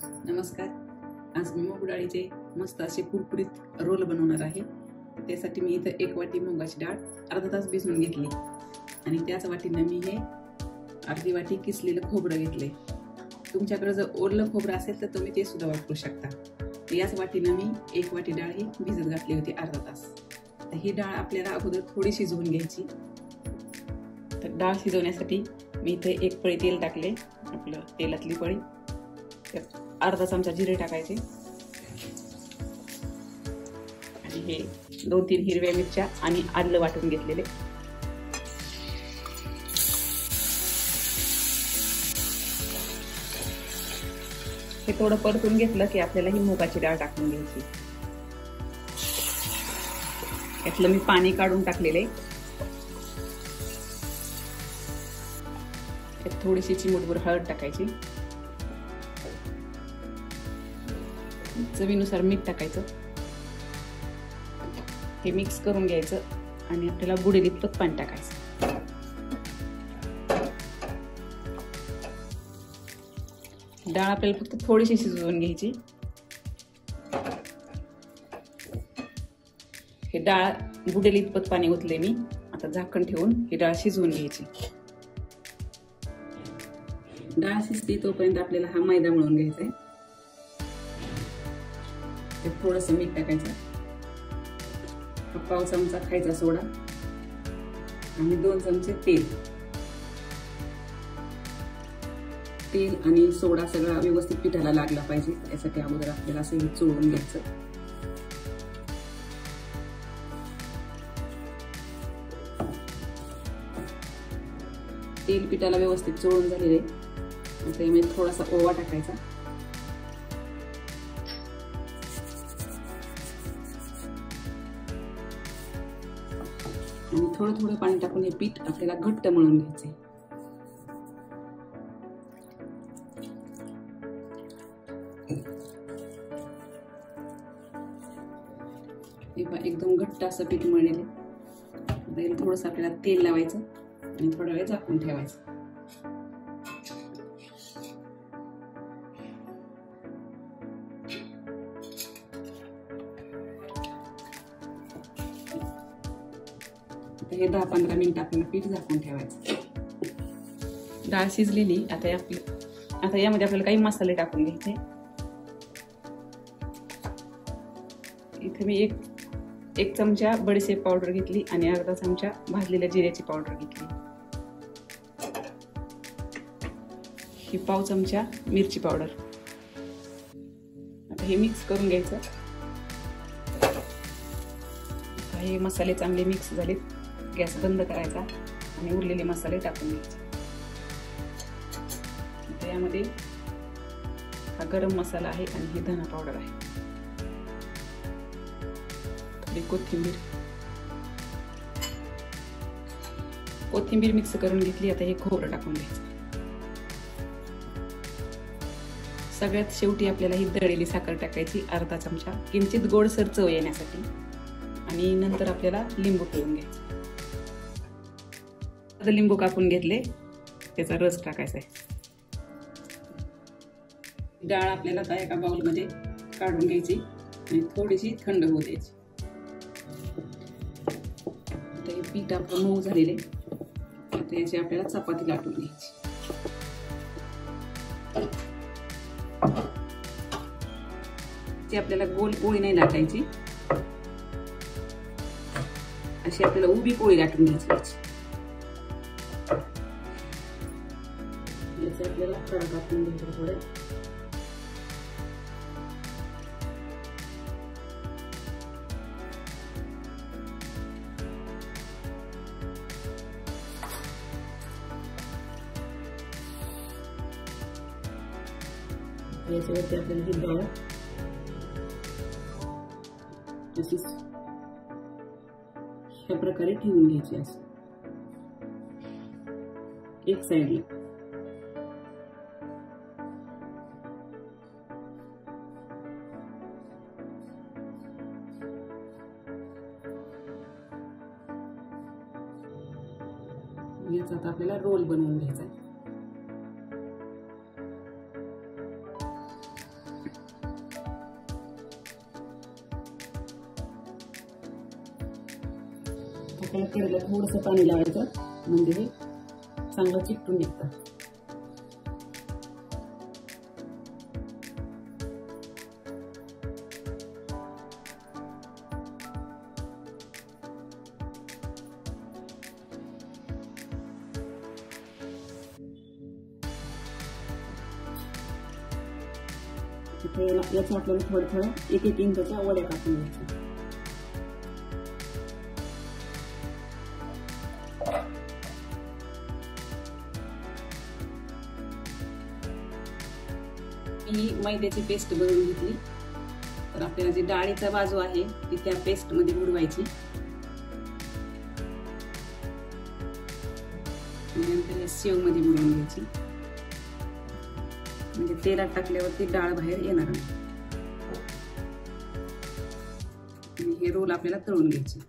नमस्कार. आज मी मूग डाळीचे मस्त असे कुरकुरीत रोल बनवणार आहे. त्यासाठी मी इथं 1 वाटी मुगाची डाळ अर्धा तास भिजवून घेतली आणि त्याच वाटीने मी हे अर्धी वाटी किसलेलं खोबरं घेतले. तुमच्याकडे जर ओलं खोबरं असेल तर तुम्ही ते सुद्धा वापरू शकता. याच वाटीने मी 1 वाटी डाळ ही भिजत घातली होती अर्धा तास. तर ही डाळ आपल्याला अगोदर थोडी शिजवून घ्यायची. तर डाळ शिजवण्यासाठी मी इथे 1 पळी तेल टाकले, आपलं तेलातली पळी. त्यात अर्धा चमचा जिरे टाकायचे आणि हे 2-3 हिरव्या मिरच्या आणि आलं वाटून घेतलेले. हे थोडं परतून घेतलं की आपल्याला ही मुगाची डाळ टाकून घ्यायची. यातलं मी पाणी काढून टाकलेले. थोडीशी चिमूटभर हळद टाकायची, चवीनुसार मीठ टाकायचं. हे मिक्स करून घ्यायचं आणि आपल्याला बुडेल इतपत पाणी टाकायचं. डाळ आपल्याला फक्त थोडीशी शिजवून घ्यायची. हे डाळ बुडेल इतपत पाणी ओतले मी. आता झाकण ठेवून ही डाळ शिजवून घ्यायची. डाळ शिजते तोपर्यंत आपल्याला हा मैदा मळून घ्यायचा आहे. थोडस मीठ टाकायचं, 1/2 चमचा खायचा सोडा आणि 2 चमचे तेल. तेल आणि सोडा सगळा व्यवस्थित पिठाला लागला पाहिजे. यासाठी अगोदर आपल्याला असं चोळून घ्यायचं. तेल पिठाला व्यवस्थित चोळून झालेले. आता यामध्ये थोडासा ओवा टाकायचा आणि थोडं थोडं पाणी टाकून हे पीठ आपल्याला घट्ट मळून घ्यायचे. एकदम घट्ट असं पीठ मळलेले. आता थोडंसं आपल्याला तेल लावायचं आणि थोडा वेळ झाकून ठेवायचं. हे 10-15 मिनिट आपल्याला पीठ झाकून ठेवायचं. डाळ शिजलेली. आता यामध्ये आपल्याला काही मसाले टाकून घ्यायचे. इथे मी एक चमचा बडीशेप पावडर घेतली आणि अर्धा चमचा भाजलेल्या जिऱ्याची पावडर घेतली. ही 1/2 चमचा मिरची पावडर. आता हे मिक्स करून घ्यायचं. हे मसाले चांगले मिक्स झाले. गॅस बंद करायचा आणि उरलेले मसाले टाकून घ्यायचे. आता यामध्ये हा गरम मसाला आहे आणि ही धना पावडर आहे. थोडी कोथिंबीर मिक्स करून घेतली. आता हे खोबरं टाकून घ्यायचं. सगळ्यात शेवटी आपल्याला ही दळलेली साखर टाकायची, अर्धा चमचा, किंचित गोडसर चव येण्यासाठी. आणि नंतर आपल्याला लिंबू पिळून घ्यायचं. लिंबू कापून घेतले, त्याचा रस टाकायचा आहे. डाळ आपल्याला आता एका बाउलमध्ये काढून घ्यायची आणि थोडीशी थंड होऊ द्यायची. आता हे पीठ आपलं मऊ झालेले. आता याची आपल्याला चपाती लाटून घ्यायची. ती आपल्याला गोल पोळी नाही लाटायची, अशी आपल्याला उभी पोळी लाटून घ्यायची. आपल्याला कडा कापून घ्यायचं थोडं. याच्यावरती आपल्याला ही डाळ अशीच ह्या प्रकारे ठेवून घ्यायची. असं एक साईडला. याचा आता आपल्याला रोल बनवून घ्यायचा आहे. आपल्याला कढईला थोडंसं पाणी लावायचं, म्हणजे हे चांगलं चिकटून निघतं. याचं आपल्याला थोडं थोडं 1-1 इंचाच्या वड्या कापून घ्यायच्या. ही मैद्याची पेस्ट बनवून घेतली. तर आपल्याला जी डाळीचा बाजू आहे ती त्या पेस्ट मध्ये बुडवायची. नंतर या शेव मध्ये बुडवून घ्यायची, म्हणजे तेलात टाकल्यावरती डाळ बाहेर येणार नाही. आणि हे रोल आपल्याला तळून घ्यायचे.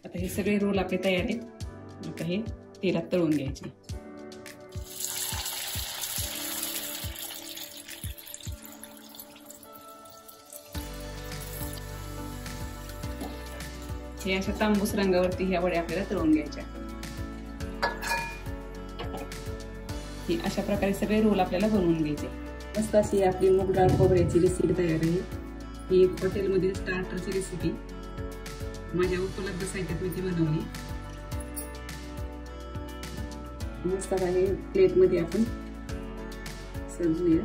आता हे सगळे रोल आपले तयार आहेत. आता हे तेलात तळून घ्यायचे. हे अशा तांबूस रंगावरती ह्या वड्या आपल्याला तळून घ्यायच्या. अशा प्रकारे सगळे रोल आपल्याला बनवून घ्यायचे. मस्त अशी आपली मूग डाळ खोबऱ्याची रेसिपी तयार आहे. ही हॉटेलमधील स्टार्टरची रेसिपी माझ्या उपलब्ध साहित्यात मी ती बनवली. मस्त आहे. प्लेट मध्ये आपण सजवूया.